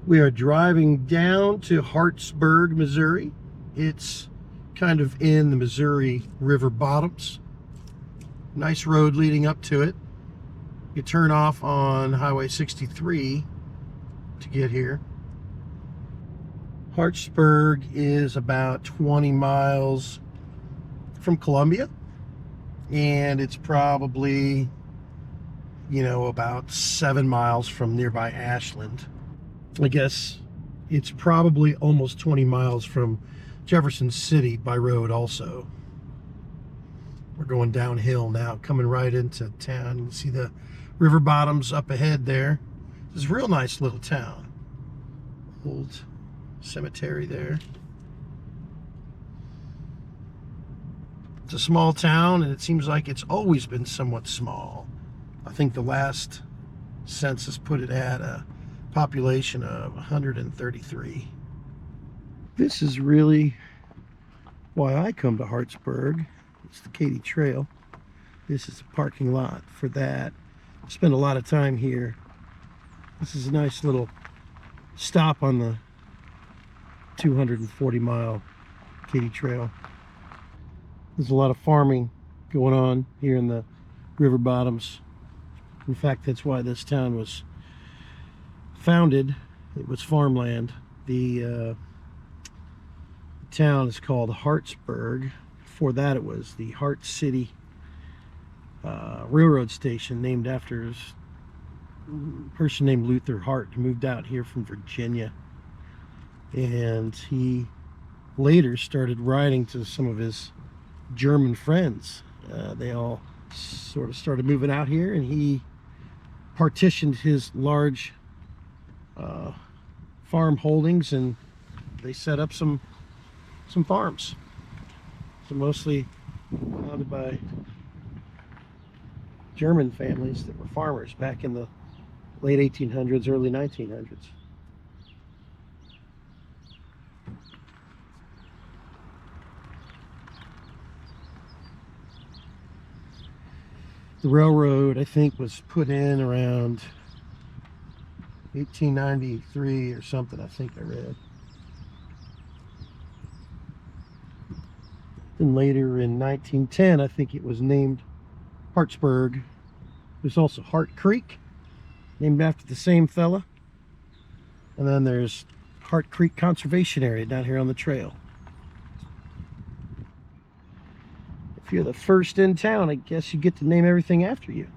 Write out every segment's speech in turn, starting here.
We are driving down to Hartsburg, Missouri. It's kind of in the Missouri River bottoms. Nice road leading up to it. You turn off on Highway 63 to get here. Hartsburg is about 20 miles from Columbia, and it's probably, about 7 miles from nearby Ashland. I guess it's probably almost 20 miles from Jefferson City by road also. We're going downhill now, coming right into town. You can see the river bottoms up ahead there. It's a real nice little town. Old cemetery there. It's a small town, and it seems like it's always been somewhat small. I think the last census put it at a population of 133. This is really why I come to Hartsburg. It's the Katy Trail. This is a parking lot for that. I spend a lot of time here. This is a nice little stop on the 240-mile Katy Trail. There's a lot of farming going on here in the river bottoms. In fact, that's why this town was founded. It was farmland. The town is called Hartsburg. Before that, it was the Hart City railroad station, named after a person named Luther Hart, who moved out here from Virginia. And he later started writing to some of his German friends. They all sort of started moving out here, and he partitioned his large farm holdings, and they set up some farms. So mostly founded by German families that were farmers back in the late 1800s, early 1900s. The railroad, I think, was put in around 1893 or something, I think I read. Then later in 1910, I think it was named Hartsburg. There's also Hart Creek, named after the same fella. And then there's Hart Creek Conservation Area down here on the trail. If you're the first in town, I guess you get to name everything after you.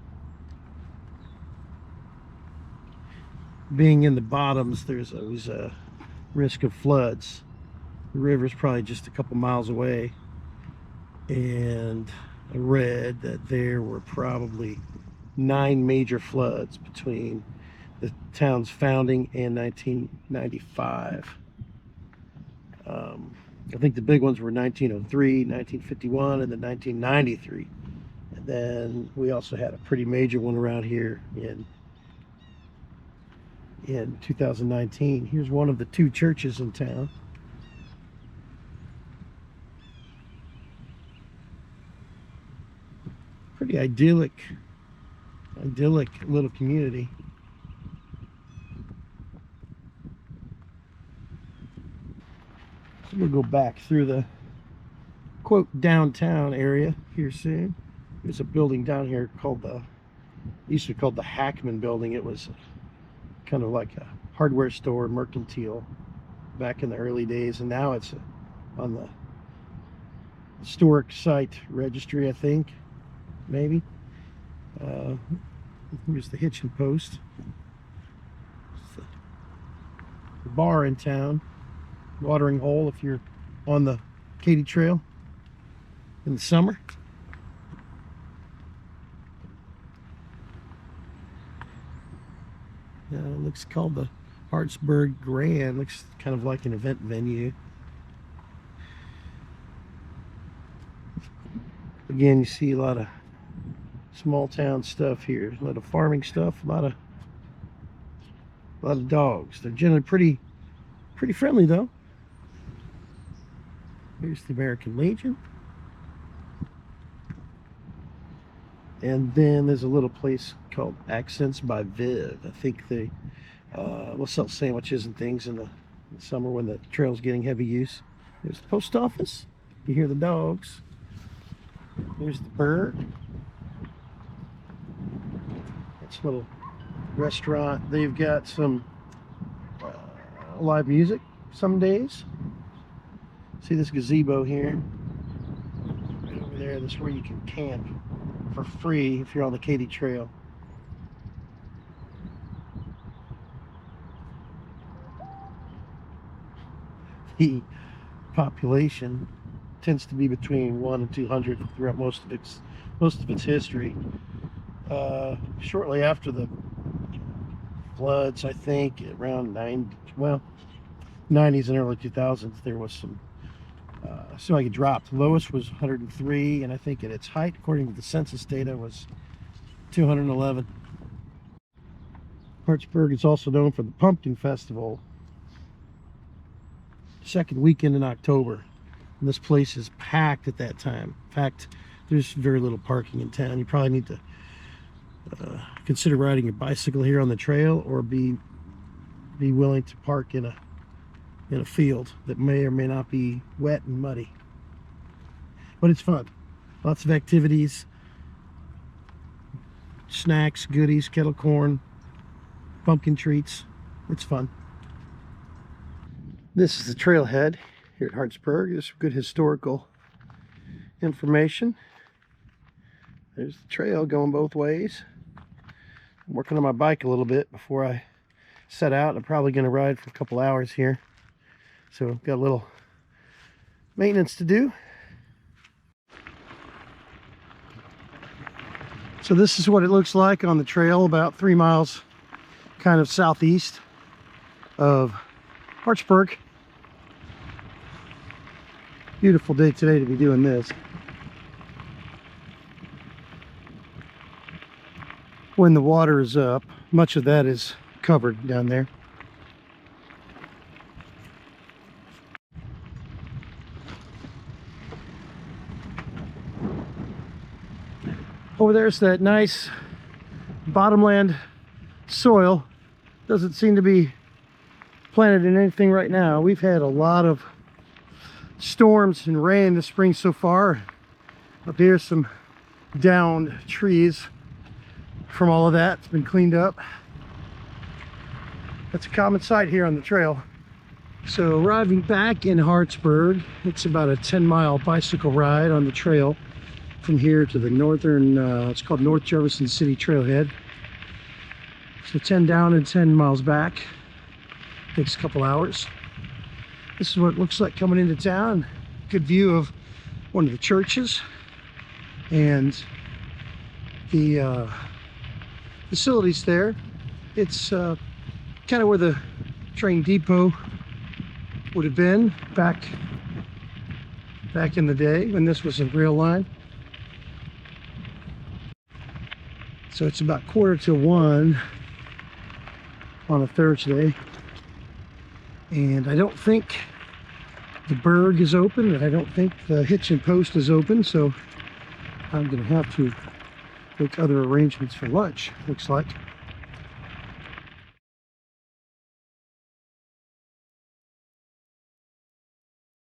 Being in the bottoms, there's always a risk of floods. The river's probably just a couple miles away. And I read that there were probably 9 major floods between the town's founding and 1995. I think the big ones were 1903, 1951, and then 1993. And then we also had a pretty major one around here in 2019. Here's one of the 2 churches in town. Pretty idyllic little community. So we'll go back through the quote downtown area here soon. There's a building down here called used to be called the Hackman Building. It was kind of like a hardware store, mercantile, back in the early days, and now it's on the historic site registry, I think, maybe. Here's the hitching post. It's the bar in town, watering hole if you're on the Katy Trail in the summer. It looks called the Hartsburg Grand. Looks kind of like an event venue. Again, you see a lot of small town stuff here. A lot of farming stuff. A lot of dogs. They're generally pretty friendly though. Here's the American Legion. And then there's a little place called Accents by Viv. I think they We'll sell sandwiches and things in the summer when the trail's getting heavy use. There's the post office. You hear the dogs. There's the bird. It's a little restaurant. They've got some live music some days. See this gazebo here? Right over there. This is where you can camp for free if you're on the Katy Trail. The population tends to be between 1 and 200 throughout most of its history. Shortly after the floods, I think around 90s and early 2000s, there was some seemed like it dropped. The lowest was 103, and I think at its height, according to the census data, was 211. Hartsburg is also known for the Pumpkin Festival, second weekend in October. And this place is packed at that time. In fact, there's very little parking in town. You probably need to consider riding your bicycle here on the trail, or be willing to park in a field that may or may not be wet and muddy. But it's fun. Lots of activities, snacks, goodies, kettle corn, pumpkin treats. It's fun. This is the trailhead here at Hartsburg. There's some good historical information. There's the trail going both ways. I'm working on my bike a little bit before I set out. I'm probably going to ride for a couple hours here. So got a little maintenance to do. So this is what it looks like on the trail, about 3 miles kind of southeast of Hartsburg. Beautiful day today to be doing this. When the water is up, much of that is covered down there. Over there's that nice bottomland soil. Doesn't seem to be planted in anything right now. We've had a lot of storms and rain this spring so far. Up here, some downed trees from all of that. It's been cleaned up. That's a common sight here on the trail. So arriving back in Hartsburg, it's about a 10-mile bicycle ride on the trail from here to the northern, it's called North Jefferson City Trailhead. So 10 down and 10 miles back. Takes a couple hours. This is what it looks like coming into town. Good view of one of the churches and the facilities there. It's kind of where the train depot would have been back in the day when this was a rail line. So it's about 1:45 on a Thursday, and I don't think the Berg is open, and I don't think the Hitch and Post is open, so I'm gonna have to make other arrangements for lunch, looks like.